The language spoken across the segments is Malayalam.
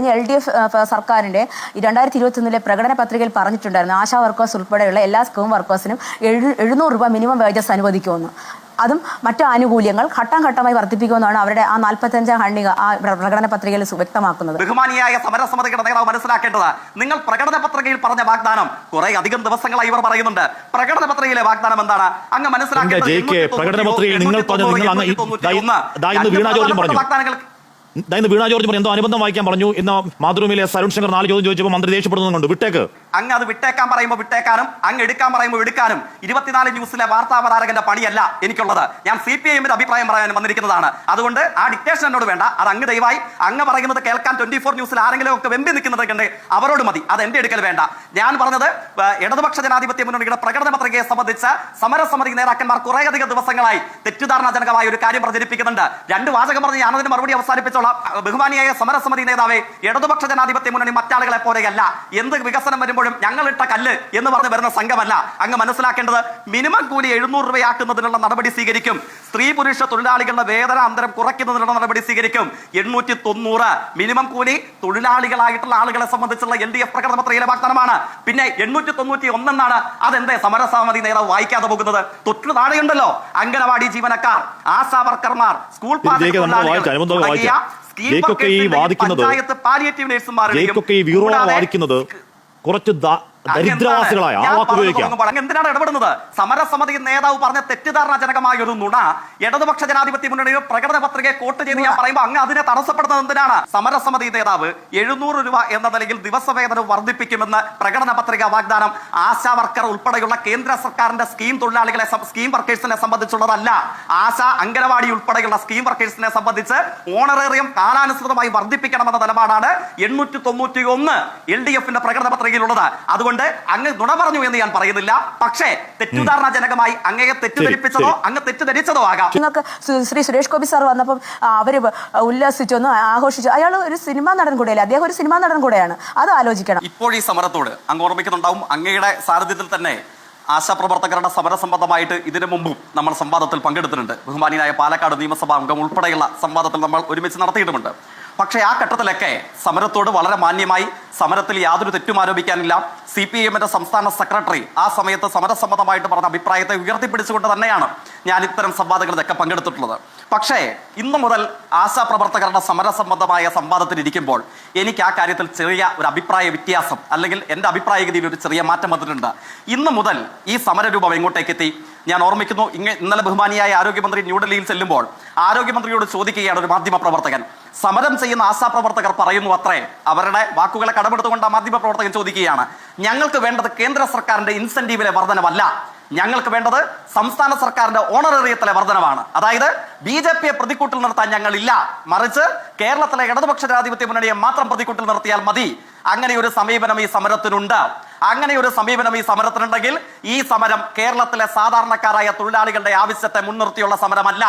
LDF സർക്കാരിൻ്റെ 2021 പ്രകടന പത്രികയിൽ പറഞ്ഞിട്ടുണ്ടായിരുന്നു ആശാ വർക്കേഴ്സ് ഉൾപ്പെടെയുള്ള എല്ലാ സ്കൂം വർക്കേഴ്സിനും 700 രൂപ മിനിമം വേജസ് അനുവദിക്കുമെന്ന്. അതും മറ്റു ആനുകൂല്യങ്ങൾ ഘട്ടം ഘട്ടമായി വർദ്ധിപ്പിക്കുമെന്നാണ് അവരുടെ ആ 45 ഖണ്ഡിക ആ പ്രകടന പത്രികയിൽ വ്യക്തമാക്കുന്നത്. ബഹുമാനിയായ സമരസമിതിയുടെ നേതാവ് മനസ്സിലാക്കേണ്ടത്, നിങ്ങൾ പ്രകടന പത്രികയിൽ പറഞ്ഞ വാഗ്ദാനം കുറെ അധികം ദിവസങ്ങളായി ഇവർ പറയുന്നുണ്ട്. പ്രകടന പത്രികയിലെ വാഗ്ദാനം എന്താണ്? അങ്ങ് മനസ്സിലാക്കേണ്ടത് വീണ ജോർജ് എന്തോ അനുബന്ധം വായിക്കാൻ പറഞ്ഞു എന്ന് മാതൃഭൂമിയിലെ സരുൺ ശങ്കർ 4 ചോദ്യം ചോദിച്ചപ്പോൾ മന്ത്രി ദേഷ്യപ്പെടുന്നുണ്ട്. വിട്ടേക്ക്. അങ്ങ് അത് വിട്ടേക്കാൻ പറയുമ്പോൾ വിട്ടേക്കാനും അങ്ങ് എടുക്കാൻ പറയുമ്പോൾ എടുക്കാനും 24 ന്യൂസിലെ വാർത്താവതാരകന്റെ പണിയല്ല എനിക്കുള്ളത്. ഞാൻ CPIM അഭിപ്രായം പറയാൻ വന്നിരിക്കുന്നതാണ്. അതുകൊണ്ട് ആ ഡിക്റ്റേഷൻ എന്നോട് വേണ്ട. അത് അങ്ങ് ദയവായി അങ്ങ് പറയുന്നത് കേൾക്കാൻ 24 ന്യൂസിൽ ആരെങ്കിലും ഒക്കെ വെമ്പി നിൽക്കുന്നത് കണ്ട് അവരോട് മതി. അത് എന്റെ എടുക്കൽ വേണ്ട. ഞാൻ പറഞ്ഞത് ഇടതുപക്ഷ ജനാധിപത്യ മുന്നണിയുടെ പ്രകടന പത്രികയെ സംബന്ധിച്ച് സമരസമിതി നേതാക്കന്മാർ കുറേയധികം ദിവസങ്ങളായി തെറ്റിദ്ധാരണാജനകമായ ഒരു കാര്യം പ്രചരിപ്പിക്കുന്നുണ്ട്. 2 വാചകം പറഞ്ഞ് ഞാനതിന് മറുപടി അവസാനിപ്പിച്ചോളാം. ബഹുമാനിയായ സമരസമിതി നേതാവേ, ഇടതുപക്ഷ ജനാധിപത്യ മുന്നണി മറ്റാളുകളെ പോലെയല്ല. എന്ത് വികസനം വരുമ്പോഴും ഞങ്ങളിട്ട കല്ല് എന്ന് പറഞ്ഞ് വരുന്ന സംഘമല്ല. അങ്ങ് മനസ്സിലാക്കേണ്ടത്, മിനിമം കൂലി 700 രൂപയാക്കുന്നതിനുള്ള നടപടി സ്വീകരിക്കും. സ്ത്രീ പുരുഷ തൊഴിലാളികളുടെ വേതന അന്തരം കുറയ്ക്കുന്നതിനുള്ള നടപടി സ്വീകരിക്കും. 890 മിനിമം കൂലി തൊഴിലാളികളായിട്ടുള്ള ആളുകളെ സംബന്ധിച്ചുള്ള LDF പ്രകടന പത്രികയിലെ വാഗ്ദാനമാണ്. പിന്നെ 891 എന്നാണ്. അതെന്തേ സമരസമിതി നേതാവ് വായിക്കാതെ പോകുന്നത്? തൊട്ടു താഴെയുണ്ടല്ലോ, അംഗനവാടി ജീവനക്കാർ, ആശാ വർക്കർമാർ, സ്കൂൾ വാദിക്കുന്നത് കുറച്ച് ദരിദ്രവാസികളായ ആ വാക്ക് ഉപയോഗിക്കാം. എന്തിനാണ് ഇടപെടുന്നത്? സമരസമിതി നേതാവ് പറഞ്ഞ തെറ്റിദ്ധാരണാജനകമായ ഒരു നുണ ഇടതുപക്ഷ ജനാധിപത്യ മുന്നണിയുടെ പ്രകടന പത്രികയെ കോട്ട് ചെയ്ത് ഞാൻ പറയുമ്പോൾ അങ്ങ് അതിനെ തടസ്സപ്പെടുന്നത് എന്തിനാണ്? സമരസമിതി നേതാവ് 700 രൂപ എന്ന നിലയിൽ ദിവസവേതനം വർദ്ധിപ്പിക്കുമെന്ന് പ്രകടന പത്രിക വാഗ്ദാനം ആശാ വർക്കർ ഉൾപ്പെടെയുള്ള കേന്ദ്ര സർക്കാരിന്റെ സ്കീം തൊഴിലാളികളെ സ്കീം വർക്കേഴ്സിനെ സംബന്ധിച്ചുള്ളതല്ല. ആശാ അംഗനവാടി ഉൾപ്പെടെയുള്ള സ്കീം വർക്കേഴ്സിനെ സംബന്ധിച്ച് ഓണറേറിയം കാലാനുസൃതമായി വർദ്ധിപ്പിക്കണമെന്ന നിലപാടാണ് 891 LDFന്റെ പ്രകടന പത്രികയിലുള്ളത്. അതുകൊണ്ട് അങ്ങ് നുണ പറഞ്ഞു എന്ന് ഞാൻ പറയുന്നില്ല. പക്ഷേ തെറ്റിദ്ധാരണാജനകമായി അങ്ങയെ തെറ്റിദ്ധരിപ്പിച്ചതോ അങ്ങ് തെറ്റിദ്ധരിച്ചതോ ആകാം. നിങ്ങൾക്ക് ശ്രീ സുരേഷ് ഗോപി സാർ വന്നപ്പോൾ അവര് ഉല്ലാസിച്ചൊന്നും ആഘോഷിച്ചു. അയാൾ ഒരു സിനിമാ നടൻ കൂടെയല്ലേ? അദ്ദേഹം ഒരു സിനിമാ നടൻ കൂടെയാണ്. അത് ആലോചിക്കണം. ഇപ്പോൾ ഈ സമരത്തോട് അങ്ങ് ഓർമ്മിക്കുന്നുണ്ടാവും, അങ്ങയുടെ സാരഥ്യത്തിൽ തന്നെ ആശാപ്രവർത്തകരുടെ സമരസംബന്ധമായിട്ട് ഇതിനു മുമ്പും നമ്മൾ സംവാദത്തിൽ പങ്കെടുത്തിട്ടുണ്ട്. ബഹുമാനിയായ പാലക്കാട് നിയമസഭാ അംഗം ഉൾപ്പെടെയുള്ള സംവാദത്തിൽ നമ്മൾ ഒരുമിച്ച് നടത്തിയിട്ടുമുണ്ട്. പക്ഷേ ആ ഘട്ടത്തിലൊക്കെ സമരത്തോട് വളരെ മാന്യമായി, സമരത്തിൽ യാതൊരു തെറ്റും ആരോപിക്കാനില്ല. CPIMന്റെ സംസ്ഥാന സെക്രട്ടറി ആ സമയത്ത് സമരസംബന്ധമായിട്ട് പറഞ്ഞ അഭിപ്രായത്തെ ഉയർത്തിപ്പിടിച്ചുകൊണ്ട് തന്നെയാണ് ഞാൻ ഇത്തരം സംവാദങ്ങളിലൊക്കെ പങ്കെടുത്തിട്ടുള്ളത്. പക്ഷേ ഇന്നു മുതൽ ആശാപ്രവർത്തകരുടെ സമരസംബന്ധമായ സംവാദത്തിലിരിക്കുമ്പോൾ എനിക്ക് ആ കാര്യത്തിൽ ചെറിയ ഒരു അഭിപ്രായ വ്യത്യാസം, അല്ലെങ്കിൽ എൻ്റെ അഭിപ്രായഗതിയിൽ ഒരു ചെറിയ മാറ്റം വന്നിട്ടുണ്ട്. ഇന്നു മുതൽ ഈ സമരരൂപം എങ്ങോട്ടേക്ക് എത്തി? ഞാൻ ഓർമ്മിക്കുന്നു, ഇന്നലെ ബഹുമാനിയായ ആരോഗ്യമന്ത്രി ന്യൂഡൽഹിയിൽ ചെല്ലുമ്പോൾ ആരോഗ്യമന്ത്രിയോട് ചോദിക്കുകയാണ് ഒരു മാധ്യമ പ്രവർത്തകൻ. സമരം ചെയ്യുന്ന ആശാപ്രവർത്തകർ പറയുന്നു അത്രേ, അവരുടെ വാക്കുകളെ കടമെടുത്തുകൊണ്ട് ആ മാധ്യമ പ്രവർത്തകൻ ചോദിക്കുകയാണ്, ഞങ്ങൾക്ക് വേണ്ടത് കേന്ദ്ര സർക്കാരിന്റെ ഇൻസെന്റീവിലെ വർധനവല്ല, ഞങ്ങൾക്ക് വേണ്ടത് സംസ്ഥാന സർക്കാരിന്റെ ഓണറേറിയത്തിലെ വർധനവാണ്. അതായത് BJPയെ പ്രതിക്കൂട്ടിൽ നിർത്താൻ ഞങ്ങളില്ല, മറിച്ച് കേരളത്തിലെ ഇടതുപക്ഷ ജനാധിപത്യ മുന്നണിയെ മാത്രം പ്രതിക്കൂട്ടിൽ നിർത്തിയാൽ മതി. അങ്ങനെ ഒരു സമീപനം ഈ സമരത്തിനുണ്ട്. അങ്ങനെ ഒരു സമീപനം ഈ സമരത്തിനുണ്ടെങ്കിൽ ഈ സമരം കേരളത്തിലെ സാധാരണക്കാരായ തൊഴിലാളികളുടെ ആവശ്യത്തെ മുൻനിർത്തിയുള്ള സമരമല്ല.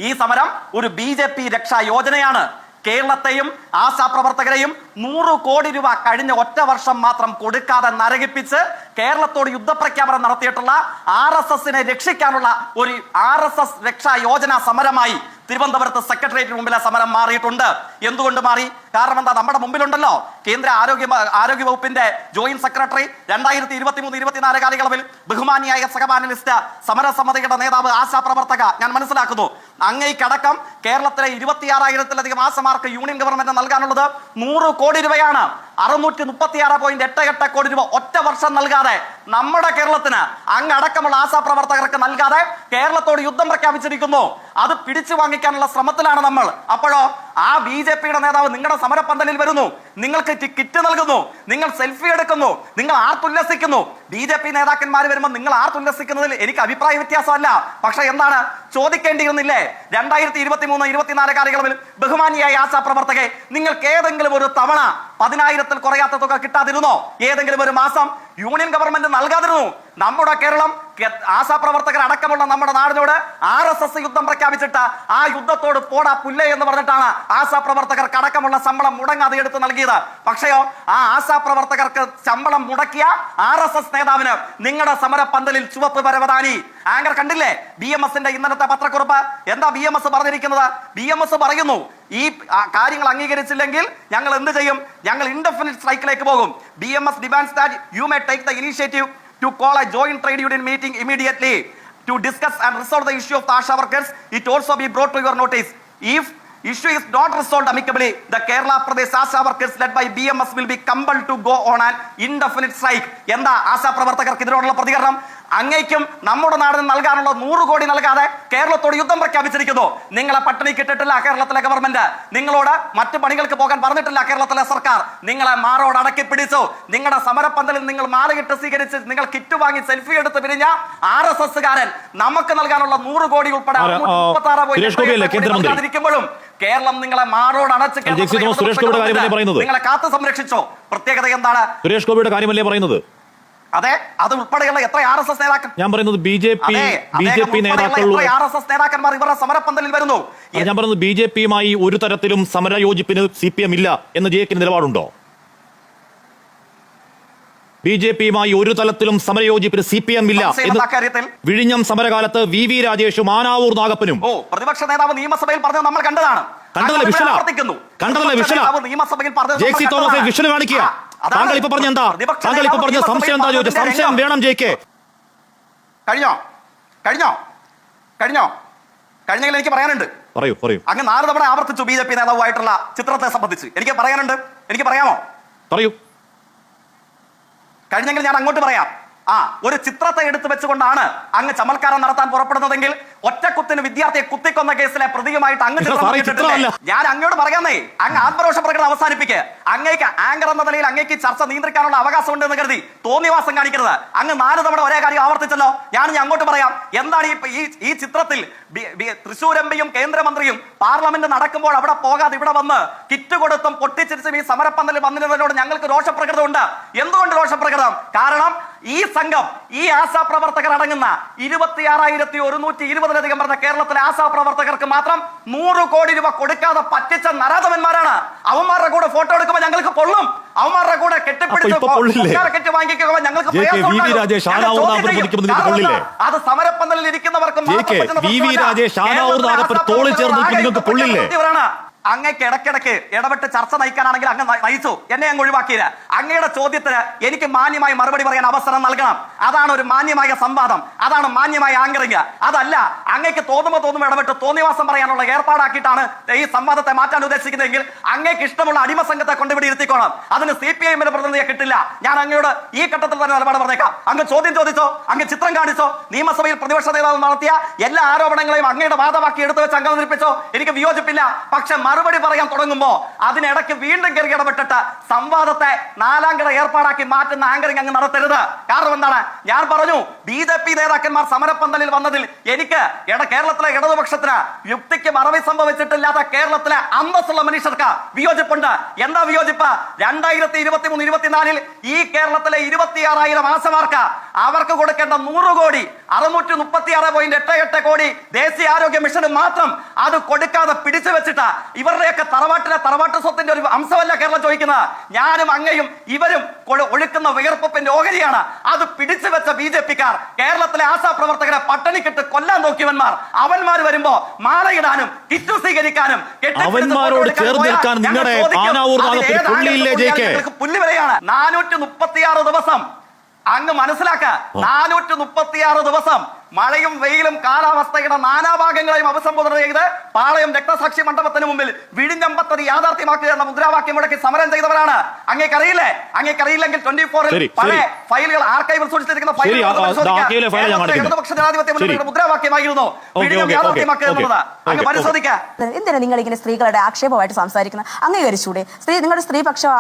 ഈ സമരം ഒരു BJP രക്ഷാ യോജനയാണ്. കേരളത്തെയും ആശാപ്രവർത്തകരെയും 100 കോടി രൂപ കഴിഞ്ഞ ഒറ്റ വർഷം മാത്രം കൊടുക്കാതെ നരകിപ്പിച്ച് കേരളത്തോട് യുദ്ധപ്രഖ്യാപനം നടത്തിയിട്ടുള്ള RSSനെ രക്ഷിക്കാനുള്ള ഒരു RSS രക്ഷാ യോജന സമരമായി തിരുവനന്തപുരത്ത് സെക്രട്ടേറിയറ്റിന് മുമ്പിലെ സമരം മാറിയിട്ടുണ്ട്. എന്തുകൊണ്ട് മാറി? കാരണം എന്താ? നമ്മുടെ മുമ്പിലുണ്ടല്ലോ കേന്ദ്ര ആരോഗ്യ വകുപ്പിന്റെ ജോയിന്റ് സെക്രട്ടറി 2023-24 കാലയളവിൽ ബഹുമാനിയായ സഹപാനലിസ്റ്റ് സമരസമിതിയുടെ നേതാവ് ആശാപ്രവർത്തക, ഞാൻ മനസ്സിലാക്കുന്നു അങ്ങേക്കടക്കം കേരളത്തിലെ 26,000-ലധികം ആശമാർക്ക് യൂണിയൻ ഗവൺമെന്റ് നൽകാനുള്ളത് 100 കോടി രൂപയാണ്. 636.88 കോടി രൂപ ഒറ്റ വർഷം നൽകാതെ നമ്മുടെ കേരളത്തിന് അങ്ങടക്കമുള്ള ആശാപ്രവർത്തകർക്ക് നൽകാതെ കേരളത്തോട് യുദ്ധം പ്രഖ്യാപിച്ചിരിക്കുന്നു. അത് പിടിച്ചു വാങ്ങിക്കാനുള്ള ശ്രമത്തിലാണ് നമ്മൾ. അപ്പോഴോ ആ BJPയുടെ നേതാവ് നിങ്ങളുടെ സമരപ്പന്തലിൽ വരുന്നു, നിങ്ങൾക്ക് കിറ്റ് നൽകുന്നു, നിങ്ങൾ സെൽഫി എടുക്കുന്നു, നിങ്ങൾ ആർത്തുല്ലസിക്കുന്നു. BJP നേതാക്കന്മാർ വരുമ്പോൾ നിങ്ങൾ ആർത്തുല്ലസിക്കുന്നതിൽ എനിക്ക് അഭിപ്രായ വ്യത്യാസമല്ല. പക്ഷെ എന്താണ് ചോദിക്കേണ്ടിയിരുന്നില്ലേ? 2023-24 കാലയളവിൽ ബഹുമാനിയായ ആശാപ്രവർത്തകരെ നിങ്ങൾക്ക് ഏതെങ്കിലും ഒരു തവണ 10,000-ൽ കുറയാത്ത തുക കിട്ടാതിരുന്നോ? ഏതെങ്കിലും ഒരു മാസം യൂണിയൻ ഗവൺമെന്റ് നൽകാതിരുന്നു. നമ്മുടെ കേരളം ആശാപ്രവർത്തകർ അടക്കമുള്ള നമ്മുടെ നാടിനോട് RSS യുദ്ധം പ്രഖ്യാപിച്ചിട്ട് ആ യുദ്ധത്തോട് പോടാ പുല്ലേ എന്ന് പറഞ്ഞിട്ടാണ് ആശാപ്രവർത്തകർക്ക് അടക്കമുള്ള ശമ്പളം മുടങ്ങാതെ എടുത്ത് നൽകിയത്. പക്ഷെയോ ആ ആശാപ്രവർത്തകർക്ക് ശമ്പളം മുടക്കിയ RSS നേതാവിന് നിങ്ങളുടെ സമരപ്പന്തലിൽ ചുവപ്പ് പരവതാനി. ആങ്കർ കണ്ടില്ലേ BMSന്റെ ഇന്നലത്തെ പത്രക്കുറിപ്പ്? എന്താ BMS പറഞ്ഞിരിക്കുന്നത്? BMS പറയുന്നു, ഈ കാര്യങ്ങൾ അംഗീകരിച്ചില്ലെങ്കിൽ ഞങ്ങൾ എന്ത് ചെയ്യും? ഞങ്ങൾ ഇൻഡെഫിനിറ്റ് സ്ട്രൈക്കിലേക്ക് പോകും. BMS demands that you may take the initiative to call a joint trade union meeting immediately to discuss and resolve the issue of the ASHA workers. It also be brought to your notice. If issue is not resolved amicably, the Kerala Pradesh ASHA workers led by BMS will be compelled to go on an indefinite strike. എന്താ ആശാ പ്രവർത്തകർക്ക് ഇതിനോടുള്ള പ്രതികരണം? അങ്ങേക്കും നമ്മുടെ നാടിന് നൽകാനുള്ള 100 കോടി നൽകാതെ കേരളത്തോട് യുദ്ധം പ്രഖ്യാപിച്ചിരിക്കുന്നു. നിങ്ങളെ പട്ടിണി കിട്ടിട്ടില്ല കേരളത്തിലെ ഗവൺമെന്റ്. നിങ്ങളോട് മറ്റു പണികൾക്ക് പോകാൻ പറഞ്ഞിട്ടില്ല കേരളത്തിലെ സർക്കാർ. നിങ്ങളെ മാറോട് അടക്കി പിടിച്ചു. നിങ്ങളുടെ സമരപ്പന്തലിൽ നിങ്ങൾ മാലയിട്ട് സ്വീകരിച്ച് നിങ്ങൾ കിറ്റ് വാങ്ങി സെൽഫി എടുത്ത് പിരിഞ്ഞ RSSകാരൻ നമുക്ക് നൽകാനുള്ള 100 കോടി ഉൾപ്പെടെ 36.7 കേരളം നിങ്ങളെ മാറോട് അടച്ച് നിങ്ങളെ കാത്തു സംരക്ഷിച്ചോ? പ്രത്യേകത എന്താണ്? സുരേഷ് ഗോപിയുടെ കാര്യമല്ലേ പറയുന്നത്? അതെ, അത് ഉൾപ്പെടെയുള്ള എത്ര RSS നേതാക്കൾ? ഞാൻ പറയുന്നത് BJP നേതാക്കൾ RSS നേതാക്കന്മാർ ഇവരുടെ സമരപ്പന്തലിൽ വരുന്നു. ഞാൻ പറയുന്നത് BJPയുമായി ഒരു തരത്തിലും സമരയോജിപ്പിന് CPM ഇല്ല എന്ന് ജെക്ക് നിലപാടുണ്ടോ? BJPയുമായി ഒരു തലത്തിലും സമരയോജിപ്പിന് CPM ഇല്ല. വിഴിഞ്ഞം സമരകാലത്ത് VV രാജേഷും ആനാവൂർ നാഗപ്പനും പ്രതിപക്ഷ നേതാവ് നിയമസഭയിൽ പറഞ്ഞത് നമ്മൾ കണ്ടതാണ്. കണ്ടതല്ലേ നിയമസഭയിൽ പറഞ്ഞത് JC തോമസ് വിഷൽ കാണിക്കുക. താങ്കൾ ഇപ്പൊ പറഞ്ഞ എന്താ? താങ്കൾ ഇപ്പൊ പറഞ്ഞ സംശയം എന്താ ചോദിച്ചു? സംശയം വേണം JK. കഴിഞ്ഞെങ്കിൽ എനിക്ക് പറയാനുണ്ട്. പറയൂ. അങ്ങ് 4 തവണ ആവർത്തിച്ചു BJP നേതാവുമായിട്ടുള്ള ചിത്രത്തെ സംബന്ധിച്ച്. എനിക്ക് പറയാനുണ്ട്. എനിക്ക് പറയാമോ? പറയൂ. കഴിഞ്ഞെങ്കിൽ ഞാൻ അങ്ങോട്ട് പറയാം. ഒരു ചിത്രത്തെ എടുത്തു വെച്ചുകൊണ്ടാണ് അങ്ങ് ചമൽക്കാരം നടത്താൻ പുറപ്പെടുന്നതെങ്കിൽ ഒറ്റക്കുത്തിന് വിദ്യാർത്ഥിയെ കുത്തിക്കൊന്ന കേസിലെ പ്രതിയുമായിട്ട് അങ്ങ് ഞാൻ അങ്ങോട്ട് പറയാന്നേ. അങ്ങ് ആത്മരോഷ പ്രകടനം അവസാനിപ്പിക്കുക. അങ്ങേക്ക് ആങ്കർ എന്ന നിലയിൽ അങ്ങേക്ക് ചർച്ച നിയന്ത്രിക്കാനുള്ള അവകാശം ഉണ്ടെന്ന് കരുതി തോന്നിവാസം കാണിക്കരുത്. അങ്ങ് 4 തവണ ഒരേ കാര്യം ആവർത്തിച്ചല്ലോ. ഞാൻ അങ്ങോട്ട് പറയാം. എന്താണ് ഈ ചിത്രത്തിൽ തൃശൂർ എംപിയും കേന്ദ്രമന്ത്രിയും പാർലമെന്റ് നടക്കുമ്പോൾ അവിടെ പോകാതെ ഇവിടെ വന്ന് കിറ്റ് കൊടുത്തും പൊട്ടിച്ചിരിച്ചും ഈ സമരപ്പന്തലിൽ വന്നിരുന്നതിനോട് ഞങ്ങൾക്ക് രോഷപ്രകൃതം ഉണ്ട്. എന്തുകൊണ്ട് രോഷപ്രകൃതം? കാരണം ഈ സംഘം, ഈ ആശാപ്രവർത്തകർ അടങ്ങുന്ന 26,120 പറഞ്ഞ കേരളത്തിലെ ആശാപ്രവർത്തകർക്ക് മാത്രം 100 കോടി രൂപ കൊടുക്കാതെ പറ്റിച്ച നരാധവന്മാരാണ്. അവന്മാരുടെ കൂടെ ഫോട്ടോ എടുക്കുമ്പോൾ ഞങ്ങൾക്ക് പൊള്ളും. അവന്മാരുടെ കൂടെ കെട്ടിപ്പിടിച്ച് വാങ്ങിക്കുമ്പോൾ ഞങ്ങൾക്ക് അത് സമരപ്പന്തലിൽ ഇരിക്കുന്നവർക്കും അങ്ങേക്ക് ഇടയ്ക്കിടയ്ക്ക് ഇടപെട്ട് ചർച്ച നയിക്കാനാണെങ്കിൽ അങ്ങ് നയിച്ചു. എന്നെ അങ്ങ് ഒഴിവാക്കിയില്ല. അങ്ങയുടെ ചോദ്യത്തിന് എനിക്ക് മാന്യമായി മറുപടി പറയാൻ അവസരം നൽകണം. അതാണ് ഒരു മാന്യമായ സംവാദം. അതാണ് മാന്യമായ ആങ്കറിങ്. അതല്ല അങ്ങേക്ക് തോന്നുമ്പോൾ ഇടപെട്ട് തോന്നിവാസം പറയാനുള്ള ഏർപ്പാടാക്കിയിട്ടാണ് ഈ സംവാദത്തെ മാറ്റാൻ ഉദ്ദേശിക്കുന്നതെങ്കിൽ അങ്ങേക്ക് ഇഷ്ടമുള്ള അടിമ സംഘത്തെ കൊണ്ടുപിടി ഇരുത്തിക്കോണം. അതിന് CPIഎമ്മിന്റെ പ്രതിനിധിയെ കിട്ടില്ല. ഞാൻ അങ്ങയോട് ഈ ഘട്ടത്തിൽ തന്നെ നിലപാട് പറഞ്ഞേക്കാം. അങ്ങ് ചോദ്യം ചോദിച്ചോ, അങ്ങ് ചിത്രം കാണിച്ചോ, നിയമസഭയിൽ പ്രതിപക്ഷ നേതാവ് നടത്തിയ എല്ലാ ആരോപണങ്ങളെയും അങ്ങയുടെ വാദമാക്കി എടുത്തു വെച്ച് അംഗം അവതരിപ്പിച്ചോ, എനിക്ക് വിയോജിപ്പില്ല. പക്ഷെ മറുപടി പറയാൻ തുടങ്ങുമ്പോ അതിനിടയ്ക്ക് വീണ്ടും കയറി ഇടപെട്ടിട്ട് സംവാദത്തെ 4ാം കിട ഏർപ്പാടാക്കി മാറ്റുന്ന ആങ്കറിംഗ് അങ്ങ് നടത്തരുത്. കാരണം എന്താണ്? ഞാൻ പറഞ്ഞു, BJP നേതാക്കന്മാർ സമരപ്പന്തലിൽ വന്നതിൽ എനിക്ക് കേരളത്തിലെ ഇടതുപക്ഷത്തിന് യുക്തിക്ക് മറവി സംഭവിച്ചിട്ടില്ലാത്ത കേരളത്തിലെ അന്തസ്സുള്ള മനുഷ്യർക്ക് വിയോജിപ്പുണ്ട്. എന്താ വിയോജിപ്പ്? 2023-24 ഈ കേരളത്തിലെ 26,000 ആശമാർക്ക് അവർക്ക് കൊടുക്കേണ്ട 100 കോടി 636.88 കോടി ദേശീയ ആരോഗ്യ മിഷന് മാത്രം അത് കൊടുക്കാതെ പിടിച്ചു വെച്ചിട്ട് ഇവരുടെയൊക്കെ തറവാട്ട് സ്വത്തിന്റെ ഒരു അംശമല്ല കേരളം ചോദിക്കുന്നത്. ഞാനും അങ്ങയും ഇവരും ഒഴുക്കുന്ന വിയർപ്പിന്റെ ഓഹരിയാണ്. അത് പിടിച്ചു വെച്ച BJPക്കാർ കേരളത്തിലെ ആശാപ്രവർത്തകരെ പട്ടിണിക്കിട്ട് കൊല്ലാൻ നോക്കിയവന്മാർ അവന്മാർ വരുമ്പോ മാലയിടാനും കിറ്റ് സ്വീകരിക്കാനും പുല്ലുവിലയാണ്. 436 ദിവസം അങ്ങ് മനസ്സിലാക്ക. 436 ദിവസം മഴയും വെയിലും കാലാവസ്ഥയുടെ നാനാഭാഗങ്ങളെയും അഭിസംബോധന ചെയ്ത് പാളയം രക്തസാക്ഷി മണ്ഡപത്തിന് മുമ്പിൽ വിഴിഞ്ഞം പദ്ധതി യാഥാർത്ഥ്യമാക്കുക എന്ന മുദ്രാവാക്യം മുടക്കി സമരം ചെയ്തവരാണ്. അങ്ങേക്കറിയില്ലേ? അങ്ങേക്കറിയില്ലെങ്കിൽ 24-ൽ പഴയ ഫയലുകൾ ആർക്കൈവിൽ സൂക്ഷിച്ചിരിക്കുന്ന ഇടതുപക്ഷ ജനാധിപത്യ മുന്നണിയുടെ മുദ്രാവാക്യമായിരുന്നു വിഴിഞ്ഞം യാഥാർത്ഥ്യമാക്കുക എന്നുള്ളത്. അങ്ങ് പരിശോധിക്കുക. എന്തിനാ നിങ്ങൾ ഇങ്ങനെ സ്ത്രീകളുടെ ആക്ഷേപമായിട്ട് സംസാരിക്കുന്നത്? അംഗീകരിച്ചൂടെ? നിങ്ങളുടെ സ്ത്രീപക്ഷം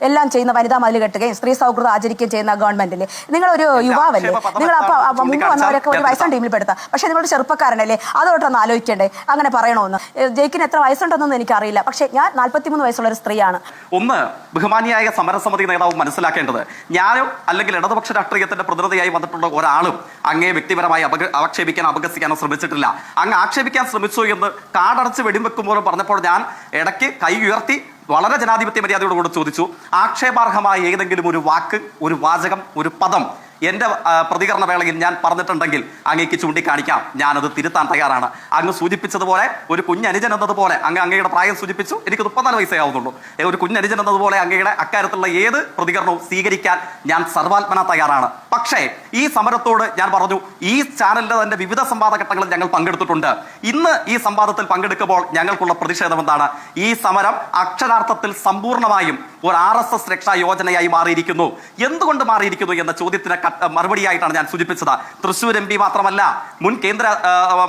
എല്ലാം ചെയ്യുന്ന വനിതാ മതിൽ കെട്ടുകയും സ്ത്രീ സൗഹൃദം ആചരിക്കുകയും ചെയ്യുന്ന ഗവൺമെന്റില് നിങ്ങളൊരു യുവാവല്ലേ? നിങ്ങൾ മുമ്പ് വന്നവരൊക്കെ ഒരു വയസ്സാണ് ടീമിൽ പെടുത്താം. പക്ഷേ നിങ്ങളുടെ ചെറുപ്പക്കാരനല്ലേ, അതോട്ടൊന്ന് ആലോചിക്കണ്ടേ അങ്ങനെ പറയണമെന്ന്? ജയിക്കിന് എത്ര വയസ്സുണ്ടെന്നൊന്നും എനിക്കറിയില്ല, പക്ഷേ ഞാൻ 43 വയസ്സുള്ള ഒരു സ്ത്രീയാണ്. ഒന്ന്, ബഹുമാനിയായ സമരസമിതി നേതാവ് മനസ്സിലാക്കേണ്ടത്, ഞാനോ അല്ലെങ്കിൽ ഇടതുപക്ഷ രാഷ്ട്രീയത്തിന്റെ പ്രതിനിധിയായി വന്നിട്ടുള്ള ഒരാളും അങ്ങേ വ്യക്തിപരമായി ആക്ഷേപിക്കാനോ അപകസിക്കാനോ ശ്രമിച്ചിട്ടില്ല. അങ്ങ് ആക്ഷേപിക്കാൻ ശ്രമിച്ചു എന്ന് കാടടച്ച് വെടിവെക്കുമ്പോഴും പറഞ്ഞപ്പോൾ ഞാൻ ഇടയ്ക്ക് കൈ ഉയർത്തി വളരെ ജനാധിപത്യ മര്യാദയോടുകൂടി ചോദിച്ചു, ആക്ഷേപാർഹമായ ഏതെങ്കിലും ഒരു വാക്ക്, ഒരു വാചകം, ഒരു പദം എൻ്റെ പ്രതികരണ വേളയിൽ ഞാൻ പറഞ്ഞിട്ടുണ്ടെങ്കിൽ അങ്ങേക്ക് ചൂണ്ടിക്കാണിക്കാം, ഞാനത് തിരുത്താൻ തയ്യാറാണ്. അങ്ങ് സൂചിപ്പിച്ചതുപോലെ ഒരു കുഞ്ഞനുജൻ എന്നതുപോലെ, അങ്ങയുടെ പ്രായം സൂചിപ്പിച്ചു, എനിക്ക് 34 വയസ്സേ ആവുന്നുള്ളൂ. ഒരു കുഞ്ഞനുജൻ എന്നതുപോലെ അങ്ങയുടെ അക്കാര്യത്തിലുള്ള ഏത് പ്രതികരണവും സ്വീകരിക്കാൻ ഞാൻ സർവാത്മന തയ്യാറാണ്. പക്ഷേ ഈ സമരത്തോട് ഞാൻ പറഞ്ഞു, ഈ ചാനലിന്റെ തന്നെ വിവിധ സംവാദ ഘട്ടങ്ങളിൽ ഞങ്ങൾ പങ്കെടുത്തിട്ടുണ്ട്. ഇന്ന് ഈ സംവാദത്തിൽ പങ്കെടുക്കുമ്പോൾ ഞങ്ങൾക്കുള്ള പ്രതിഷേധം എന്താണ്? ഈ സമരം അക്ഷരാർത്ഥത്തിൽ സമ്പൂർണ്ണമായും ഒരു RSS രക്ഷാ യോജനയായി മാറിയിരിക്കുന്നു. എന്തുകൊണ്ട് മാറിയിരിക്കുന്നു എന്ന ചോദ്യത്തിന് മറുപടിയായിട്ടാണ് ഞാൻ സൂചിപ്പിച്ചത്. തൃശ്ശൂർ MP മാത്രമല്ല, മുൻ കേന്ദ്ര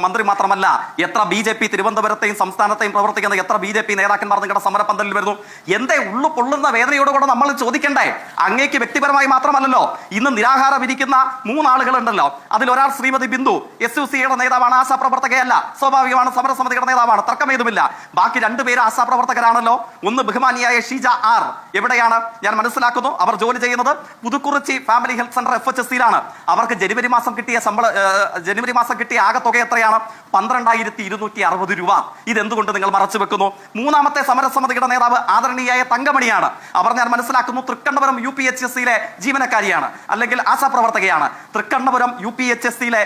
മന്ത്രി മാത്രമല്ല, എത്ര BJP തിരുവനന്തപുരത്തെയും സംസ്ഥാനത്തെയും പ്രവർത്തിക്കുന്ന എത്ര BJP നേതാക്കന്മാർ നിങ്ങളുടെ സമരപന്തലിൽ വരുന്നു? എന്തേ ഉള്ളു പൊള്ളുന്ന വേദനയോടുകൂടെ നമ്മൾ ചോദിക്കണ്ടേ? അങ്ങേക്ക് വ്യക്തിപരമായി മാത്രമല്ലല്ലോ, ഇന്ന് നിരാഹാരം ഇരിക്കുന്ന 3 ആളുകളുണ്ടല്ലോ. അതിലൊരാൾ ശ്രീമതി ബിന്ദു, SUCയുടെ നേതാവാണ്, ആശാപ്രവർത്തകയല്ല. സ്വാഭാവികമാണ്, സമരസമിതിയുടെ നേതാവാണ്, തർക്കമേതുമില്ല. ബാക്കി 2 പേര് ആശാപ്രവർത്തകരാണല്ലോ. ഒന്ന് ബഹുമാനിയായ ഷീജ R. എവിടെയാണ്? ഞാൻ മനസ്സിലാക്കുന്നു അവർ ജോലി ചെയ്യുന്നത് പുതുക്കുറിച്ചി ഫാമിലി ഹെൽത്ത് സെന്റർ FHSCയിലാണ്. അവർക്ക് ജനുവരി മാസം കിട്ടിയ ആകെ തുക എത്രയാണ്? 12,260 രൂപ. ഇതെന്തുകൊണ്ട് നിങ്ങൾ മറച്ചു വെക്കുന്നു? 3ാമത്തെ സമരസമിതിയുടെ നേതാവ് ആദരണീയായ തങ്കമണിയാണ്. അവർ ഞാൻ മനസ്സിലാക്കുന്നു തൃക്കണ്ണപുരം UPHSCയിലെ ജീവനക്കാരിയാണ്, അല്ലെങ്കിൽ ആശാപ്രവർത്തകയാണ്. തൃക്കണ്ണപുരം UPHSCയിലെ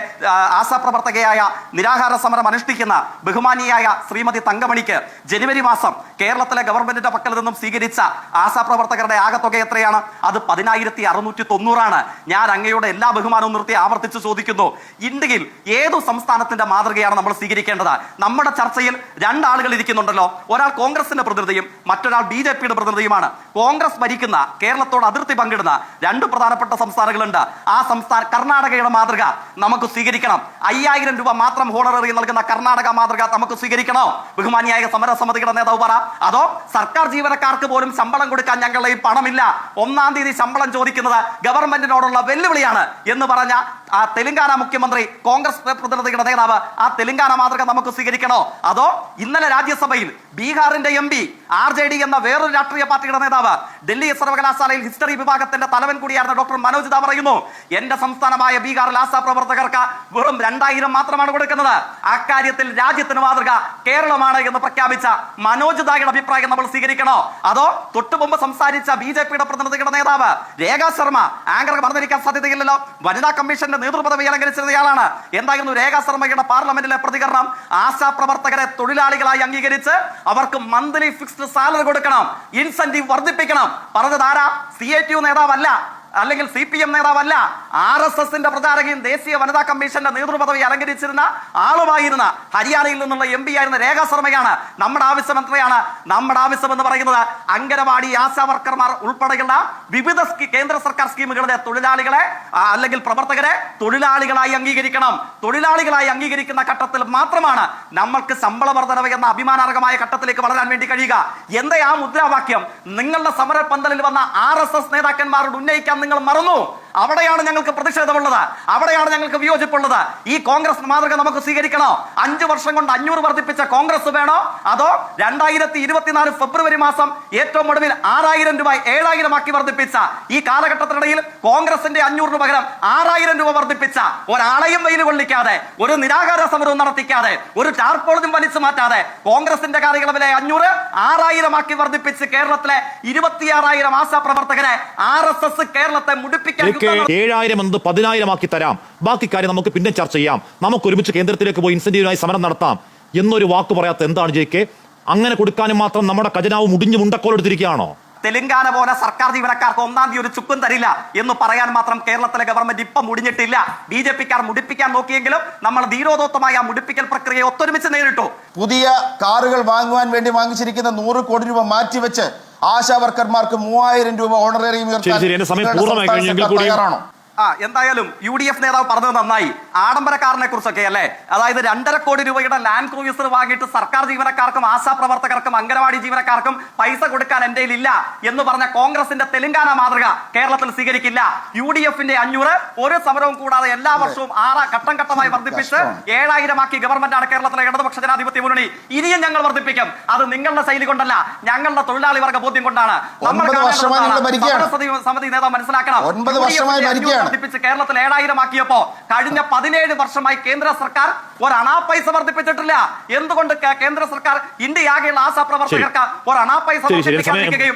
ആശാപ്രവർത്തകയായ നിരാഹാര സമരം അനുഷ്ഠിക്കുന്ന ബഹുമാനിയായ ശ്രീമതി തങ്കമണിക്ക് ജനുവരി മാസം കേരളത്തിലെ ഗവൺമെന്റിന്റെ പക്കൽ നിന്നും സ്വീകരിച്ച ആശാപ്രവർത്തകരുടെ ആകെ തുക എത്രയാണ്? അത് 10,690 ഞാൻ അങ്ങയുടെ എല്ലാ ബഹുമാനവും നിർത്തി ആവർത്തിച്ച് ചോദിക്കുന്നു, ഇന്ത്യയിൽ ഏതു സംസ്ഥാനത്തിന്റെ മാതൃകയാണ് നമ്മൾ സ്വീകരിക്കേണ്ടത്? നമ്മുടെ ചർച്ചയിൽ 2 ആളുകൾ ഇരിക്കുന്നുണ്ടല്ലോ, ഒരാൾ കോൺഗ്രസിന്റെ പ്രതിനിധിയും മറ്റൊരാൾ BJPയുടെ പ്രതിനിധിയുമാണ്. കോൺഗ്രസ് ഭരിക്കുന്ന കേരളത്തോട് അതിർത്തി പങ്കിടുന്ന 2 പ്രധാനപ്പെട്ട സംസ്ഥാനങ്ങളുണ്ട്. ആ സംസ്ഥാന കർണാടകയുടെ മാതൃക നമുക്ക് സ്വീകരിക്കണം. 5,000 രൂപ മാത്രം ഹോണററി നൽകുന്ന കർണാടക മാതൃക നമുക്ക് സ്വീകരിക്കണോ? ബഹുമാനിയായ സമരസമിതിയുടെ നേതാവ് പറ. അതോ സർക്കാർ ജീവനക്കാർക്ക് പോലും ശമ്പളം കൊടുക്കാൻ ഞങ്ങളുടെ ഈ പണമില്ല, 1-ാം തീയതി ശമ്പളം ചോദിക്കുന്നത് ഗവൺമെന്റിനോടുള്ള വെല്ലുവിളിയാണ് എന്ന് പറഞ്ഞ ആ തെലങ്കാന മുഖ്യമന്ത്രി, കോൺഗ്രസ് പ്രതിനിധിയുടെ നേതാവ്, ആ തെലങ്കാന മാതൃക നമുക്ക് സ്വീകരിക്കണോ? അതോ ഇന്നലെ രാജ്യസഭയിൽ ബീഹാറിന്റെ MP RJD എന്ന വേറൊരു രാഷ്ട്രീയ പാർട്ടിയുടെ നേതാവ്, ഡൽഹി സർവകലാശാലയിൽ ഹിസ്റ്ററി വിഭാഗത്തിന്റെ തലവൻ കൂടിയായിരുന്ന ഡോക്ടർ മനോജ് ദാ പറയുന്നു, എന്റെ സംസ്ഥാനമായ ബീഹാറിൽ ആശാപ്രവർത്തകർക്ക് വെറും 2,000 മാത്രമാണ് കൊടുക്കുന്നത്. അക്കാര്യത്തിൽ രാജ്യത്തിന് മാതൃക കേരളമാണ് എന്ന് പ്രഖ്യാപിച്ച മനോജ് ദായുടെ അഭിപ്രായം നമ്മൾ സ്വീകരിക്കണോ? അതോ തൊട്ടുമുമ്പ് സംസാരിച്ച BJPയുടെ പ്രതിനിധിയുടെ നേതാവ് രേഖാ ശർമ്മ, ആങ്കർ മറന്നിരിക്കാൻ സാധ്യതയില്ലല്ലോ, വനിതാ കമ്മീഷന്റെ നേതൃപദവി അലങ്കരിച്ചിരുന്നയാളാണ്. എന്തായിരുന്നു രേഖാ ശർമ്മയുടെ പാർലമെന്റിലെ പ്രതികരണം? ആശാപ്രവർത്തകരെ തൊഴിലാളികളായി അംഗീകരിച്ച് അവർക്ക് മന്ത്ലി ഫിക്സ്ഡ് സാലറി കൊടുക്കണം, ഇൻസെന്റീവ് വർദ്ധിപ്പിക്കണം. പറഞ്ഞത് ആരാ? CATU നേതാവല്ല, അല്ലെങ്കിൽ CPM നേതാവല്ല, RSSന്റെ പ്രചാരകയും ദേശീയ വനിതാ കമ്മീഷന്റെ നേതൃപദവി അലങ്കരിച്ചിരുന്ന ആളുമായിരുന്ന ഹരിയാനയിൽ നിന്നുള്ള MP ആയിരുന്ന രേഖാ ശർമ്മയാണ്. നമ്മുടെ ആവശ്യം എത്രയാണ്? നമ്മുടെ ആവശ്യം എന്ന് പറയുന്നത് അംഗനവാടി ആശാ വർക്കർമാർ ഉൾപ്പെടെയുള്ള വിവിധ കേന്ദ്ര സർക്കാർ സ്കീമുകളുടെ തൊഴിലാളികളെ അല്ലെങ്കിൽ പ്രവർത്തകരെ തൊഴിലാളികളായി അംഗീകരിക്കണം. തൊഴിലാളികളായി അംഗീകരിക്കുന്ന ഘട്ടത്തിൽ മാത്രമാണ് നമ്മൾക്ക് ശമ്പള വർധനവ് എന്ന അഭിമാനാർഹമായ ഘട്ടത്തിലേക്ക് വളരാൻ വേണ്ടി കഴിയുക. എന്താ ആ മുദ്രാവാക്യം നിങ്ങളുടെ സമര പന്തലിൽ വന്ന RSS നേതാക്കന്മാരോട് ഉന്നയിക്കാൻ നിങ്ങൾ മറന്നു? അവിടെയാണ് ഞങ്ങൾക്ക് പ്രതിഷേധമുള്ളത്, അവിടെയാണ് ഞങ്ങൾക്ക് വിയോജിപ്പുള്ളത്. ഈ കോൺഗ്രസ് മാതൃക നമുക്ക് സ്വീകരിക്കണോ? 5 വർഷം കൊണ്ട് 500 വർദ്ധിപ്പിച്ച കോൺഗ്രസ് വേണോ? അതോ 2024 ഫെബ്രുവരി മാസം ഏറ്റവും ഒടുവിൽ 6,000 രൂപ 7,000 ആക്കി വർദ്ധിപ്പിച്ച ഈ കാലഘട്ടത്തിനിടയിൽ കോൺഗ്രസിന്റെ 500 പകരം 6,000 രൂപ വർദ്ധിപ്പിച്ച ഒരാളെയും വെയിൽ കൊള്ളിക്കാതെ, ഒരു നിരാഹാര സമരവും നടത്തിക്കാതെ, ഒരു ടാർപോളിനും വലിച്ചു മാറ്റാതെ കോൺഗ്രസിന്റെ കാലയളവിലെ 500 6,000 ആക്കി വർദ്ധിപ്പിച്ച് കേരളത്തിലെ 26,000 ആശാപ്രവർത്തകരെ RSS കേരളത്തെ മുടിപ്പിക്കാൻ 7,000 എന്നത് 10,000 ആക്കി തരാം, ബാക്കി കാര്യം നമുക്ക് പിന്നെ ചർച്ച ചെയ്യാം, നമുക്ക് ഒരുമിച്ച് കേന്ദ്രത്തിലേക്ക് പോയി ഇൻസെന്റീവിനായി സമരം നടത്താം എന്നൊരു വാക്ക് പറയാത്ത എന്താണ് JK? അങ്ങനെ കൊടുക്കാനും മാത്രം നമ്മുടെ ഖജനാവ് മുടിഞ്ഞു മുണ്ടക്കോലെടുത്തിരിക്കുകയാണോ? തെലങ്കാന പോലെ സർക്കാർ ജീവനക്കാർക്ക് 1-ാം തീയതി ഒരു ചുക്കും തരില്ല എന്ന് പറയാൻ മാത്രം കേരളത്തിലെ ഗവൺമെന്റ് ഇപ്പം മുടിഞ്ഞിട്ടില്ല. BJPക്കാർ മുടിപ്പിക്കാൻ നോക്കിയെങ്കിലും നമ്മൾ ധീരോദോത്തമായ മുടിപ്പിക്കൽ പ്രക്രിയയെ ഒത്തൊരുമിച്ച് നേരിട്ടു. പുതിയ കാറുകൾ വാങ്ങുവാൻ വേണ്ടി വാങ്ങിച്ചിരിക്കുന്ന 100 കോടി രൂപ മാറ്റിവെച്ച് ആശാ വർക്കർമാർക്ക് 3,000 രൂപ ഓണറേറിയം തയ്യാറാണോ? എന്തായാലും UDF നേതാവ് പറഞ്ഞത് നന്നായി. ആഡംബരക്കാരനെ കുറിച്ചൊക്കെ അല്ലേ, അതായത് 2.5 കോടി രൂപയുടെ ലാൻഡ് ക്രൂയിസർ വാങ്ങിയിട്ട് സർക്കാർ ജീവനക്കാർക്കും ആശാപ്രവർത്തകർക്കും അംഗനവാടി ജീവനക്കാർക്കും പൈസ കൊടുക്കാൻ എൻ്റെ ഇല്ല എന്ന് പറഞ്ഞ കോൺഗ്രസിന്റെ തെലങ്കാന മാതൃക കേരളത്തിൽ സ്വീകരിക്കില്ല. UDFന്റെ 500 ഒരു സമരവും കൂടാതെ എല്ലാ വർഷവും ഘട്ടം ഘട്ടമായി വർദ്ധിപ്പിച്ച് 7000 ആക്കി ഗവൺമെന്റാണ് കേരളത്തിലെ ഇടതുപക്ഷ ജനാധിപത്യ മുന്നണി. ഇനിയും ഞങ്ങൾ വർദ്ധിപ്പിക്കും. അത് നിങ്ങളുടെ ശൈലി കൊണ്ടല്ല, ഞങ്ങളുടെ തൊഴിലാളി വർഗ ബോധ്യം കൊണ്ടാണ്. സമിതി നേതാവ് മനസ്സിലാക്കണം. വർദ്ധിപ്പിച്ച് കേരളത്തിൽ 7000 ആക്കിയപ്പോ കഴിഞ്ഞ 17 വർഷമായി കേന്ദ്ര സർക്കാർ ഒരണാ പൈസ വർദ്ധിപ്പിച്ചിട്ടില്ല. എന്തുകൊണ്ട് കേന്ദ്ര സർക്കാർ ഇന്ത്യയാകെയുള്ള ആശാപ്രവർത്തകർക്ക് ഒരണാ പൈസ വർദ്ധിപ്പിക്കാതിരിക്കുകയും